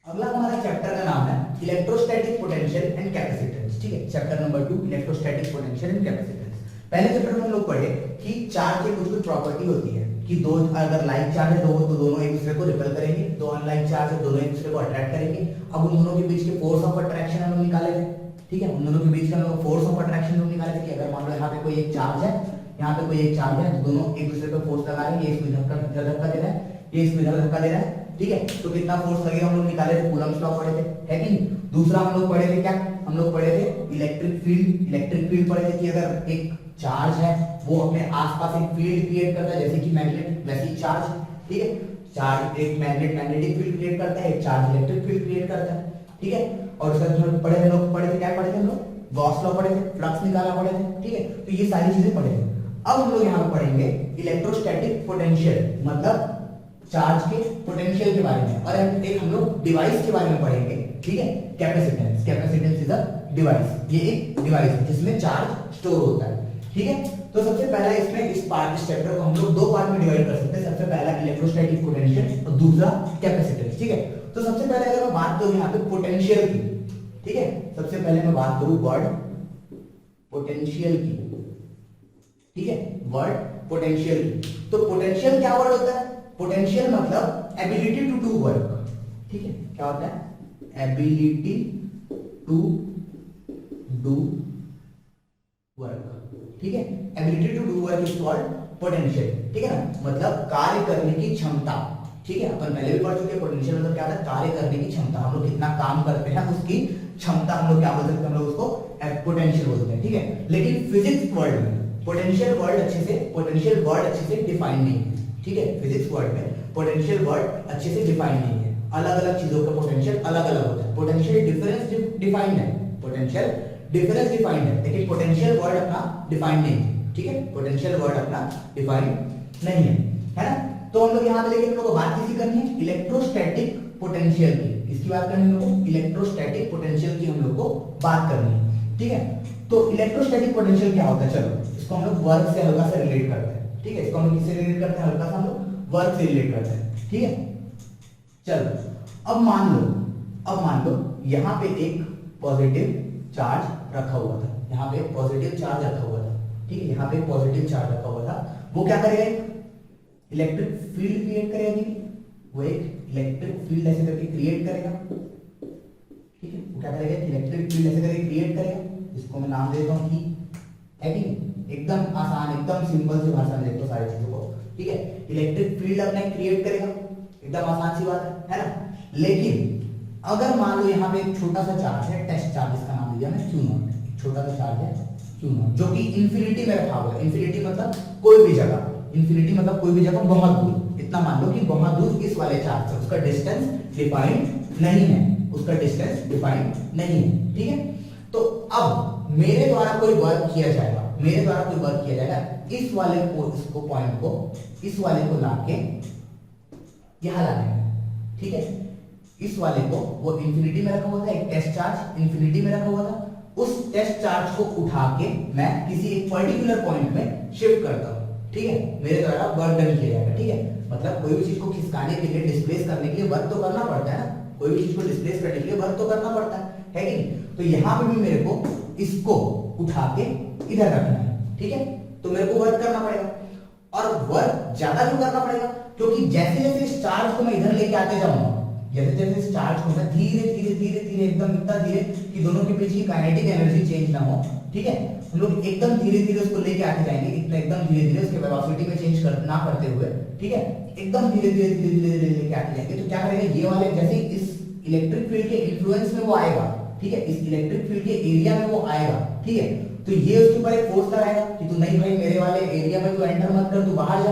अगला हमारा चैप्टर का नाम है इलेक्ट्रोस्टैटिक पोटेंशियल एंड कैपेसिटेंस। ठीक है, chapter number 2 electrostatic potential and capacitance. पहले चैप्टर में हम लोग पढ़े कि चार्ज की कुछ प्रॉपर्टी होती है कि दो अगर लाइक चार्ज है तो दोनों एक दूसरे को रिपेल करेंगे, दो अनलाइक चार्ज है दोनों एक दूसरे को अट्रैक्ट करेंगे। अब उन दोनों के बीच के फोर्स ऑफ अट्रैक्शन हम लोग निकाले थे। ठीक है, उन दोनों के बीच का हम लोग फोर्स ऑफ अट्रैक्शन लोग निकाले थे कि अगर मान लो यहाँ पे कोई एक चार्ज है, यहाँ पे कोई एक चार्ज है, तो दोनों एक दूसरे पे फोर्स लगा रहे हैं, ये इसको धक्का दे रहा है, ये इसको इधर धक्का दे रहा है। ठीक है, तो कितना फोर्स लगेगा हम लोग निकाले थे, कूलम्ब्स लॉ पढ़े थे, है कि नहीं। दूसरा हम लोग पढ़े थे क्या, हम लोग पढ़े थे इलेक्ट्रिक फील्ड। इलेक्ट्रिक फील्ड पढ़े थे कि अगर एक चार्ज है वो अपने आसपास एक फील्ड क्रिएट करता है, जैसे कि मैग्नेट वैसे ही चार्ज। ठीक है, चार्ज एक मैग्नेटिक फील्ड क्रिएट करता है, एक चार्ज इलेक्ट्रिक फील्ड क्रिएट करता है। ठीक है, और उसका जो पढ़े थे क्या पढ़े थे हम लोग, गॉस लॉ पढ़े थे, फ्लक्स निकाला पढ़े थे। ठीक है, तो ये सारी चीजें पढ़े थे। अब हम लोग यहाँ पे पढ़ेंगे इलेक्ट्रोस्टैटिक पोटेंशियल, मतलब चार्ज के पोटेंशियल के बारे में, और एक हम लोग डिवाइस के बारे में पढ़ेंगे। ठीक है, capacitance. Capacitance is a device, ये एक डिवाइस है जिसमें चार्ज स्टोर होता है। ठीक है, तो सबसे पहला इसमें इस चैप्टर को हम लोग दो पार्ट में डिवाइड कर सकते हैं। सबसे पहला इलेक्ट्रोस्टैटिक पोटेंशियल और दूसरा कैपेसिटेंस। ठीक है, तो सबसे पहले अगर मैं बात करूं यहाँ पे पोटेंशियल की, ठीक है, सबसे पहले मैं बात करूं वर्ड पोटेंशियल की। ठीक है, वर्ड पोटेंशियल की। तो पोटेंशियल क्या वर्ड होता है, पोटेंशियल मतलब एबिलिटी टू डू वर्क। ठीक है, क्या होता है, एबिलिटी टू डू वर्क। ठीक है, ability to do work is called potential. ठीक है ना, मतलब कार्य करने की क्षमता। ठीक है, अपन पहले भी पढ़ चुके हैं पोटेंशियल मतलब क्या होता है, कार्य करने की क्षमता। हम लोग कितना काम करते हैं उसकी क्षमता हम लोग क्या बोल सकते हैं, हम लोग उसको पोटेंशियल बोलते हैं। ठीक है, लेकिन फिजिक्स वर्ल्ड में पोटेंशियल वर्ड अच्छे से डिफाइन नहीं है। ठीक है, फिजिक्स वर्ड में पोटेंशियल वर्ड अच्छे से डिफाइन नहीं है। अलग अलग चीजों का पोटेंशियल अलग अलग होता है। पोटेंशियल डिफरेंस डिफाइंड है, पोटेंशियल डिफरेंस डिफाइंड है, लेकिन पोटेंशियल वर्ड अपना डिफाइंड नहीं है। ठीक है, पोटेंशियल वर्ड अपना डिफाइंड नहीं है ना। तो हम लोग यहाँ पे लेकिन हम लोग बात किसी करनी है इलेक्ट्रोस्टैटिक पोटेंशियल की, इसकी बात करनी है हम लोग को, इलेक्ट्रोस्टैटिक पोटेंशियल की हम लोग को बात करनी है। ठीक है, तो इलेक्ट्रोस्टैटिक पोटेंशियल क्या होता है, चलो इसको हम लोग वर्क से हल्का सा रिलेट करते हैं। ठीक है, इसको हम लोग किससे रिलेट करते हैं, हल्का सा हम लोग वर्क से रिलेट करते हैं। ठीक है, चलो अब मान लो यहाँ पे एक पॉजिटिव चार्ज रखा हुआ था, यहाँ पे पॉजिटिव चार्ज रखा हुआ था। ठीक है, यहाँ पे पॉजिटिव चार्ज रखा हुआ था, वो क्या करेगा, इलेक्ट्रिक फील्ड क्रिएट करेगा। वो एक इलेक्ट्रिक फील्ड ऐसे करके क्रिएट करेगा। ठीक है, वो क्या करेगा, इलेक्ट्रिक फील्ड ऐसे करके क्रिएट करेगा, इसको मैं नाम देता हूँ कि, है कि एकदम आसान, एकदम सिंपल सी भाषा में देखो सारी चीजों को। ठीक है, इलेक्ट्रिक फील्ड अपना क्रिएट करेगा, एकदम आसान सी बात है ना। लेकिन अगर मान लो यहाँ पे एक छोटा सा चार्ज है, टेस्ट चार्ज, इसका नाम दिया मैं Q0, छोटा सा चार्ज है Q0 जो कि इंफिनिटी में रखा हुआ है। इंफिनिटी मतलब कोई भी जगह, इंफिनिटी मतलब कोई भी जगह बहुत दूर, इतना मान लो कि बहुत दूर इस वाले चार्ज से, उसका डिस्टेंस डिफाइंड नहीं है, उसका डिस्टेंस डिफाइंड नहीं है। ठीक है, तो अब मेरे द्वारा कोई वर्क किया जाएगा, इस वाले को, इसको पॉइंट को, इस वाले को लाके यहां लाने में। ठीक है, इस वाले को, वो इंफिनिटी में रखा हुआ था, एक टेस्ट चार्ज इंफिनिटी में रखा हुआ था, उस टेस्ट चार्ज को उठा के मैं किसी एक पर्टिकुलर पॉइंट में शिफ्ट करता हूं। ठीक है, मेरे द्वारा वर्क डन किया जाएगा। ठीक है, मतलब कोई भी चीज को खिसकाने के लिए, डिस्प्लेस करने के लिए वर्क तो करना पड़ता है ना, कोई भी चीज को डिस्प्लेस करने के लिए वर्क तो करना पड़ता है कि नहीं। तो यहाँ पे भी मेरे को इसको उठा के इधर रखना है। ठीक है, तो मेरे को वर्क करना पड़ेगा, और वर्क ज्यादा क्यों करना पड़ेगा, क्योंकि जैसे जैसे इस चार्ज को मैं इधर लेके आते जाऊंगा, जैसे जैसे इस चार्ज को मैं धीरे धीरे धीरे धीरे एकदम इतना धीरे कि दोनों के बीच की काइनेटिक एनर्जी चेंज ना हो। ठीक है, हम लोग एकदम धीरे धीरे उसको लेके आते जाएंगे, इतना एकदम धीरे धीरे उसके वेलोसिटी में चेंज ना करते हुए। ठीक है, एकदम धीरे धीरे धीरे धीरे धीरे लेके आते जाएंगे, तो क्या करेगा, ये वाले जैसे इस इलेक्ट्रिक फील्ड के इन्फ्लुएंस में वो आएगा। ठीक है, इस इलेक्ट्रिक फील्ड के एरिया में वो आएगा। ठीक है, तो ये उसके ऊपर एक फोर्स लगाएगा कि तू नहीं भाई मेरे वाले एरिया में तू एंटर मत कर, तू बाहर जा,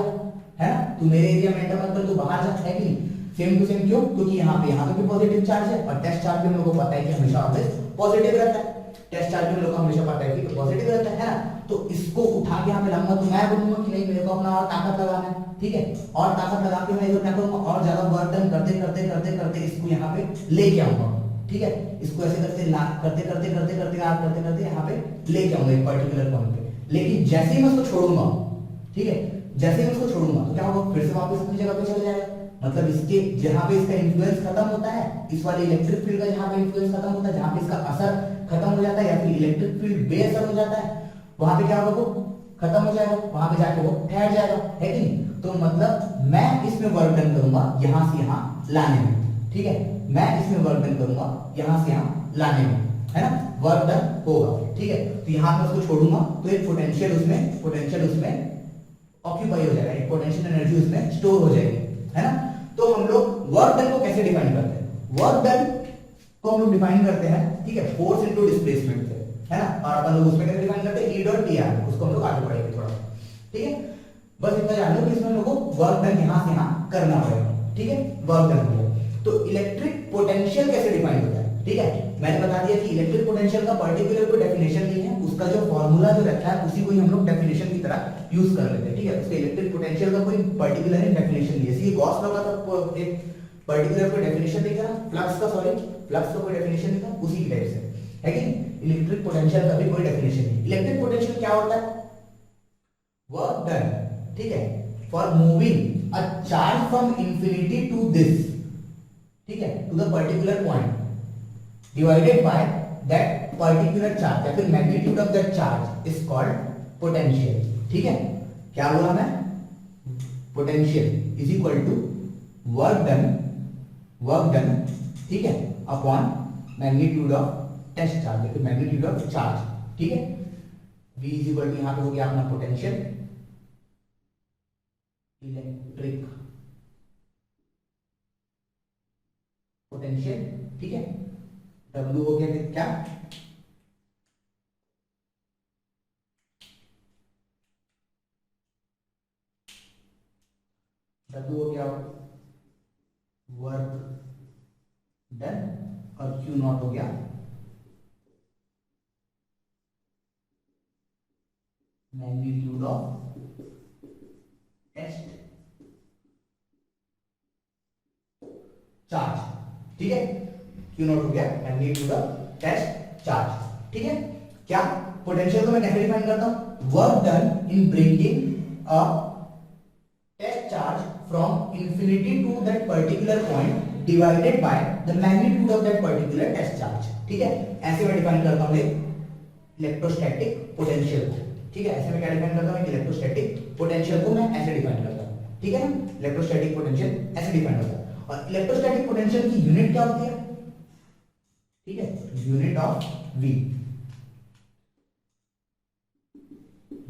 है ना, तू मेरे एरिया में एंटर मत कर, तू बाहर जा, है कि नहीं। सेम टू सेम क्यों, क्योंकि यहाँ पे भी पॉजिटिव चार्ज है, और टेस्ट चार्ज भी हम लोगों को पता है कि हमेशा ऑलवेज पॉजिटिव रहता है। टेस्ट चार्ज भी हम लोग को हमेशा पता है कि पॉजिटिव रहता है ना। तो इसको उठा के यहाँ पे लाऊंगा, तो मैं बोलूंगा कि नहीं, मेरे को अपना और ताकत लगाना है। ठीक है, और ताकत लगा के मैं इधर क्या करूंगा, और ज्यादा वर्क डन करते करते करते करते इसको यहाँ पे लेके आऊंगा। ठीक है, इसको ऐसे करते करते करते करते करते करते यहाँ पे लेके आऊंगा एक पर्टिकुलर पॉइंट पे। लेकिन जैसे ही मैं उसको छोड़ूंगा, ठीक है, जैसे ही मैं उसको छोड़ूंगा तो क्या होगा, फिर से वापस अपनी जगह पे चले जाएगा। मतलब इसके जहां पे इसका इन्फ्लुएंस खत्म होता है, इस वाले इलेक्ट्रिक फील्ड का जहां पे इन्फ्लुएंस खत्म होता है, जहां पे इसका असर खत्म हो जाता है या फिर इलेक्ट्रिक फील्ड बेअसर हो जाता है, वहां पे क्या होगा, वो खत्म हो जाएगा, वहां पे जाके वो ठहर जाएगा, है कि नहीं। तो मतलब मैं इसमें वर्क डन करूंगा यहां से यहां लाने में, ठीक है, मैं इसमें वर्क डन करूंगा यहां से यहां लाने में, है ना, वर्क डन होगा, ठीक है। तो यहां पे उसको छोड़ूंगा तो एक पोटेंशियल उसमें ऑक्यूपाई हो जाएगा, एक पोटेंशियल एनर्जी उसमें स्टोर हो जाएगी, है ना। तो हम लोग वर्क डन को कैसे डिफाइन करते हैं, वर्क डन को हम लोग डिफाइन करते हैं, ठीक है, फोर्स इनटू डिस्प्लेसमेंट से, है ना। और अपन लोग उसमें कैसे डिफाइन करते हैं, ई डॉट टी आर, उसको हम लोग आगे पढ़ेंगे थोड़ा, ठीक है। बस इतना जान लो कि इसमें हम लोग को वर्क डन यहां से यहां करना पड़ेगा, ठीक है, वर्क डन हो गया। तो इलेक्ट्रिक पोटेंशियल कैसे डिफाइन होता है, ठीक है, मैंने बता दिया कि इलेक्ट्रिक पोटेंशियल का पर्टिकुलर कोई डेफिनेशन नहीं है, उसका जो फॉर्मूला जो रखा है उसी को ही हम लोग डेफिनेशन की तरह यूज कर लेते हैं, ठीक है। उसके इलेक्ट्रिक पोटेंशियल का कोई पर्टिकुलर डेफिनेशन नहीं है, जैसे गॉस लॉ का तो एक पर्टिकुलर कोई डेफिनेशन नहीं था, फ्लक्स का कोई डेफिनेशन नहीं था, उसी की टाइप से, है कि इलेक्ट्रिक पोटेंशियल का भी कोई डेफिनेशन नहीं। इलेक्ट्रिक पोटेंशियल क्या होता है, वर्क डन, ठीक है, for moving a charge from infinity to this, ठीक है, to the particular point divided by that particular charge या फिर magnitude of that charge is called potential, ठीक है। क्या बोला मैं, potential is equal to work done, ठीक है, upon magnitude of test charge या फिर मैग्नीट्यूड ऑफ चार्ज, ठीक है। V इज इक्वल टू यहां पे हो गया अपना पोटेंशियल, इलेक्ट्रिक पोटेंशियल, ठीक है। W हो गया क्या, W हो गया वर्क डन, और Q नॉट हो गया मैग्नीट्यूड ऑफ टेस्ट चार्ज, ठीक है, Q नॉट हो गया मैग्नीट्यूड ऑफ टेस्ट चार्ज, ठीक है। क्या पोटेंशियल को मैं कैसे डिफाइन करता हूं, work done in bringing a test charge from infinity to that particular point divided by the magnitude of that particular test charge, ठीक है। ऐसे मैं डिफाइन करता हूं इलेक्ट्रोस्टैटिक पोटेंशियल को, ठीक है। ऐसे में क्या डिफाइन करता हूं, इलेक्ट्रोस्टैटिक पोटेंशियल को मैं ऐसे डिफाइन करता हूं, ठीक है ना, इलेक्ट्रोस्टैटिक पोटेंशियल ऐसे डिफाइन होता है। और इलेक्ट्रोस्टैटिक पोटेंशियल की यूनिट क्या होती है, ठीक है, unit of V,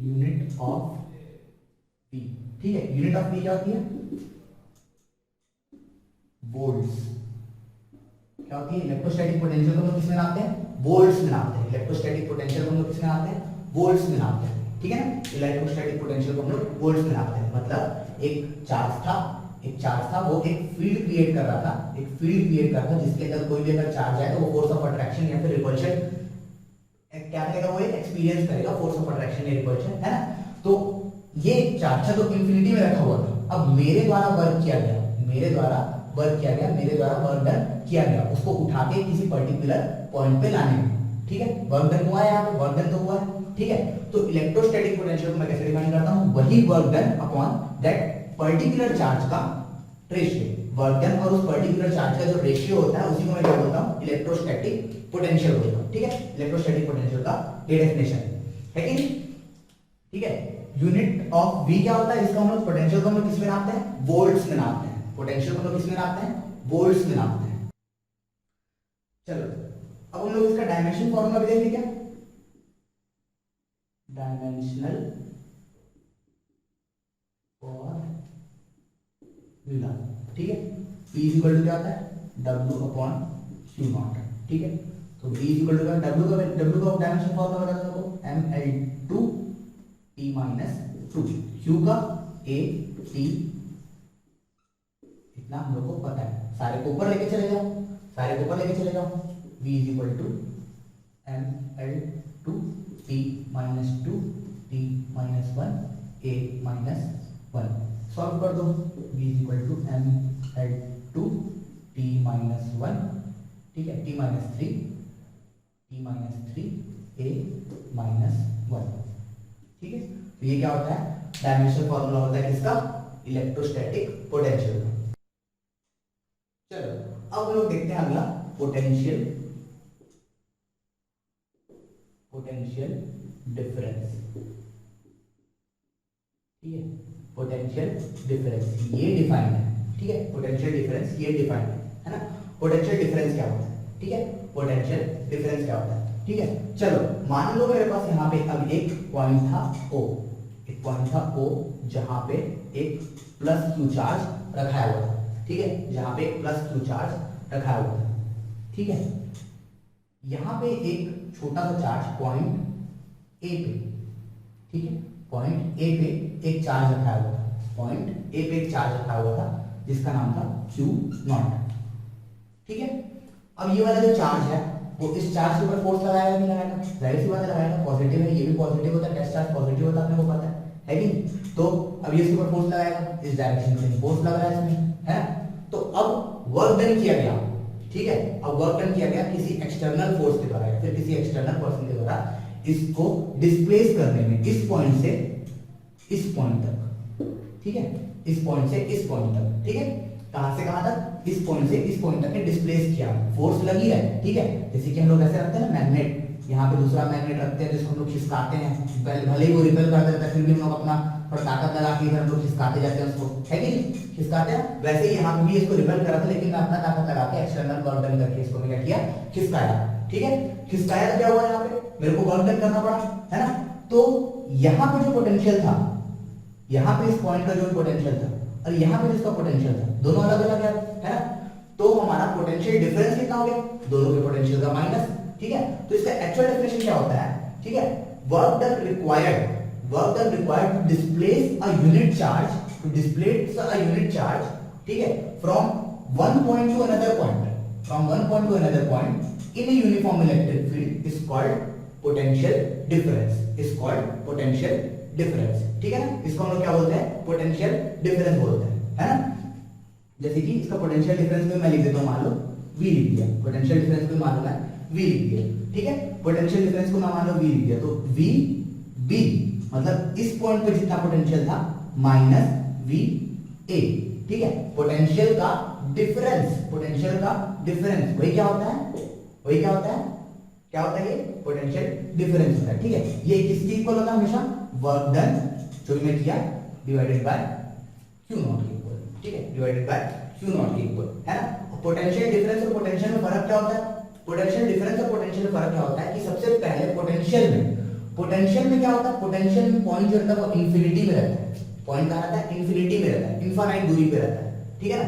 unit of V, ठीक है। यूनिट ऑफ V क्या होती है, वोल्ट्स, क्या होती है, इलेक्ट्रोस्टैटिक पोटेंशियल को हम लोग किसमें नापते हैं, वोल्ट्स में नापते हैं, इलेक्ट्रोस्टैटिक पोटेंशियल को हम लोग किसमें नापते हैं, वोल्ट्स में नापते हैं, ठीक है ना। इलेक्ट्रोस्टैटिक पोटेंशियल को हम लोग वोल्ट्स में नापते हैं, मतलब एक चार्ज था, वो एक फील्ड क्रिएट कर रहा था, जिसके अंदर कोई भी अगर चार्ज है तो वो फोर्स ऑफ अट्रैक्शन या फिर रिपल्शन क्या करेगा, वो एक एक्सपीरियंस करेगा, फोर्स ऑफ अट्रैक्शन या रिपल्शन, है ना। तो ये चार्ज था तो इंफिनिटी में रखा हुआ था, अब मेरे द्वारा वर्क किया गया, मेरे द्वारा वर्क डन किया गया, उसको उठा के किसी पर्टिकुलर पॉइंट पे लाने में, ठीक है, वर्क डन हुआ है, यहाँ पे वर्क डन तो हुआ है, ठीक है। तो इलेक्ट्रोस्टैटिक पोटेंशियल को मैं कैसे डिफाइन करता हूँ, वही work done upon that particular charge का रेशियो, वर्क डन और उस पर्टिकुलर चार्ज का जो रेशियो होता है उसी को मैं क्या बोलता हूँ, इलेक्ट्रोस्टैटिक पोटेंशियल बोलता हूँ, ठीक है। इलेक्ट्रोस्टैटिक पोटेंशियल का ये डेफिनेशन है कि नहीं, ठीक है। यूनिट ऑफ V क्या होता है, इसका हम लोग पोटेंशियल को हम लोग किसमें नापते हैं, वोल्ट्स में नापते हैं, पोटेंशियल को हम लोग किसमें नापते हैं, वोल्ट्स में नापते हैं। चलो अब हम लोग इसका डायमेंशन फॉर्मूला भी देखेंगे, क्या डायमेंशनल फॉर्मूला, ठीक है। P इज इक्वल टू क्या होता है, W अपॉन Q नॉट, ठीक है। तो V is equal to W का डायमेंशन फॉर्मूला बता दो, ml2 t माइनस 2, Q का A T, इतना हम लोग को पता है, सारे को ऊपर लेके चले जाओ, V is equal to ml2 t minus 2 t minus 1 A minus 1, solve कर दो, V is equal to ml2 t minus 1, ठीक है, t माइनस 3 A माइनस 1, ठीक है। तो ये क्या होता है, डायमेंशनल फॉर्मूला होता है इसका इलेक्ट्रोस्टैटिक पोटेंशियल का। अब हम लोग देखते हैं अगला पोटेंशियल डिफरेंस। ठीक है, पोटेंशियल डिफरेंस ये डिफाइंड है। ठीक है, पोटेंशियल डिफरेंस ये डिफाइंड है ना। पोटेंशियल डिफरेंस क्या होता है? ठीक है, पोटेंशियल डिफरेंस क्या होता है? ठीक है, चलो मान लो मेरे पास यहाँ पे अब एक पॉइंट था O, एक पॉइंट था O जहां पे एक प्लस Q चार्ज रखाया हुआ था। ठीक है, जहां पे एक प्लस Q चार्ज रखाया हुआ था। ठीक है, यहां पे एक छोटा सा चार्ज पॉइंट A पे, ठीक है, पॉइंट A पे एक चार्ज रखाया हुआ था। पॉइंट A पे एक चार्ज रखा हुआ था जिसका नाम था Q0। ठीक है, अब ये वाला जो चार्ज है वो इस चार्ज के ऊपर फोर्स लगाएगा नहीं लगाएगा? जाहिर सी बात है लगाएगा। पॉजिटिव है, ये भी पॉजिटिव होता है, टेस्ट चार्ज पॉजिटिव होता है, अपने को पता है कि नहीं? तो अब ये इसके ऊपर फोर्स लगाएगा, इस डायरेक्शन में फोर्स लग रहा है इसमें, है ना? तो अब वर्क डन किया गया। ठीक है, अब वर्क डन किया गया किसी एक्सटर्नल फोर्स के द्वारा या फिर किसी एक्सटर्नल पर्सन के द्वारा इसको डिस्प्लेस करने में इस पॉइंट से इस पॉइंट तक। ठीक है, इस पॉइंट से इस पॉइंट तक। ठीक है, कहां से कहां तक? इस पॉइंट से इस पॉइंट तक के डिस्प्लेस किया, फोर्स लगी है। ठीक है, जैसे कि हम लोग ऐसे रखते हैं ना मैग्नेट, यहाँ पे दूसरा मैग्नेट रखते हैं जिसको हम लोग खिसकाते हैं, भले ही वो रिपेल कर देता है फिर भी हम लोग अपना थोड़ा ताकत लगा के इधर हम लोग खिसकाते जाते हैं उसको, है कि नहीं? खिसकाते हैं। वैसे ही यहाँ पे भी इसको रिपेल करा था, लेकिन मैं अपना ताकत लगा के एक्सटर्नल वर्क डन करके इसको मैं क्या किया? खिसकाया। ठीक है, खिसकाया तो क्या हुआ? यहाँ पे मेरे को वर्क डन करना पड़ा, है ना? तो यहाँ पे जो पोटेंशियल था, यहाँ पे इस पॉइंट का जो पोटेंशियल था और यहाँ पे जिसका पोटेंशियल था, दोनों अलग अलग है ना? तो हमारा पोटेंशियल डिफरेंस कितना हो गया? दोनों के पोटेंशियल का माइनस। ठीक है, तो इसका एक्चुअल डेफिनेशन क्या होता है? ठीक है, work done required to displace a unit charge, ठीक है, from one point to another point in a uniform electric field is called potential difference. ठीक है ना? इसको हम लोग क्या बोलते हैं? पोटेंशियल डिफरेंस बोलते हैं, है ना? जैसे कि इसका पोटेंशियल डिफरेंस में मैं लिख देता हूं, मान लो V लिख दिया। पोटेंशियल डिफरेंस को मान लो मैं V लिख दिया। ठीक है, पोटेंशियल डिफरेंस को मैं मान लो V लिख दिया, तो V B मतलब इस पॉइंट पे जितना पोटेंशियल था माइनस V A। ठीक है, पोटेंशियल का डिफरेंस वही क्या होता है? क्या होता है? ये पोटेंशियल डिफरेंस होता है। ठीक है, ये किसके इक्वल होता है? हमेशा वर्क डन जो मैं किया डिवाइडेड बाय Q0 के इक्वल। ठीक है, डिवाइडेड बाय Q0 के इक्वल, है ना? पोटेंशियल डिफरेंस और पोटेंशियल में फर्क क्या होता है? पोटेंशियल डिफरेंस और पोटेंशियल में फर्क क्या होता है कि सबसे पहले पोटेंशियल में क्या होता है? पोटेंशियल में पॉइंट जो रहता है वो इंफिनिटी में रहता है। पॉइंट कहां रहता है? इंफिनिटी में रहता है, इनफाइनाइट दूरी पे रहता है। ठीक है ना?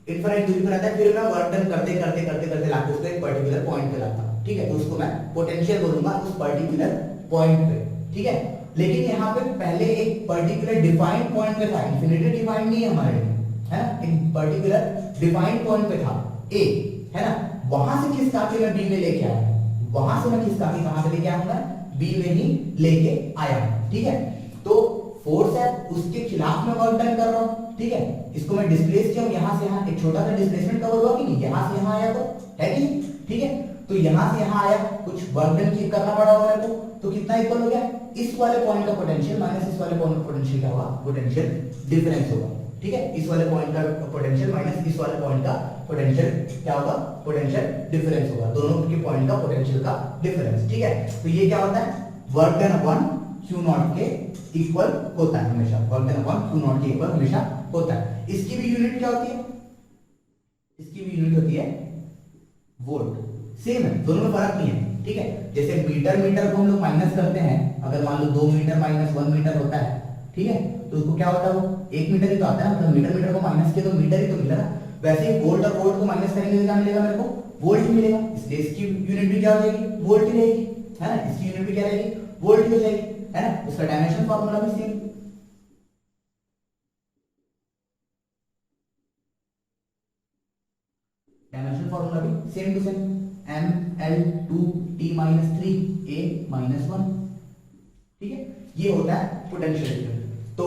इनफाइनाइट दूरी पे रहता है, फिर मैं वर्क डन करते लाके उसको एक पर्टिकुलर पॉइंट पे लाता हूं। ठीक है, तो उसको मैं पोटेंशियल बोलूंगा उस पर्टिकुलर पॉइंट पे। ठीक है, लेकिन यहाँ पे पहले एक पर्टिकुलर डिफाइंड पॉइंट पे था, इंफिनिटी डिफाइंड नहीं है हमारे लिए, है ना? एक पर्टिकुलर डिफाइंड पॉइंट पे था A, है ना? वहां से खिसका के मैं B में लेके आया, वहां से मैं खिसका के कहां पे लेके आया? मैं B में ही लेके आया। ठीक है, तो फोर्स है उसके खिलाफ मैं वर्क डन कर रहा हूं। ठीक है, इसको मैं डिस्प्लेस किया, यहां से यहां एक छोटा सा डिस्प्लेसमेंट कवर हुआ कि नहीं? यहां से यहां आया तो, है कि? ठीक है, तो यहां से यहां आया, कुछ वर्क डन करना पड़ा होगा मेरे को, तो कितना इक्वल हो गया? इस वाले पॉइंट का पोटेंशियल माइनस इस वाले पॉइंट का पोटेंशियल क्या होगा? पोटेंशियल डिफरेंस होगा। ठीक है, इस वाले पॉइंट का पोटेंशियल माइनस इस वाले पॉइंट का पोटेंशियल क्या होगा? पोटेंशियल डिफरेंस होगा, दोनों के पॉइंट का पोटेंशियल का डिफरेंस। ठीक है, तो ये क्या होता है? वर्क डन अपॉन Q0 के इक्वल होता है हमेशा। वर्क डन अपॉन Q0 के इक्वल हमेशा होता है। इसकी भी यूनिट क्या होती है? इसकी भी यूनिट होती है वोल्ट। सेम है, दोनों में फर्क नहीं है। ठीक है, जैसे मीटर को हम लोग माइनस करते हैं, अगर मान लो 2 मीटर माइनस 1 मीटर होता है, ठीक है, तो उसको क्या होता है? वो 1 मीटर ही तो आता है, मतलब मीटर को माइनस किया तो मीटर ही तो मिला ना। वैसे ही वोल्ट और वोल्ट को माइनस करेंगे तो क्या मिलेगा मेरे को? वोल्ट ही मिलेगा। इसलिए इसकी यूनिट भी क्या हो जाएगी? वोल्ट ही रहेगी, है ना? इसकी यूनिट भी क्या रहेगी? वोल्ट ही हो जाएगी, है ना? उसका डायमेंशन फार्मूला भी सेम। डायमेंशन फार्मूला भी सेम टू सेम, ml2t-3a-1। ठीक है, ये होता है पोटेंशियल डिफरेंस। तो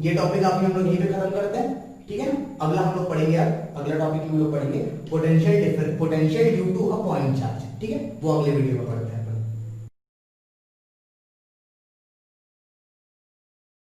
ये टॉपिक आप हम लोग यहीं पे खत्म करते हैं। ठीक है ना? अगला हम लोग पढ़ेंगे, अगला टॉपिक हम लोग पढ़ेंगे potential due to a point charge. ठीक है, वो अगले वीडियो में पढ़ते हैं।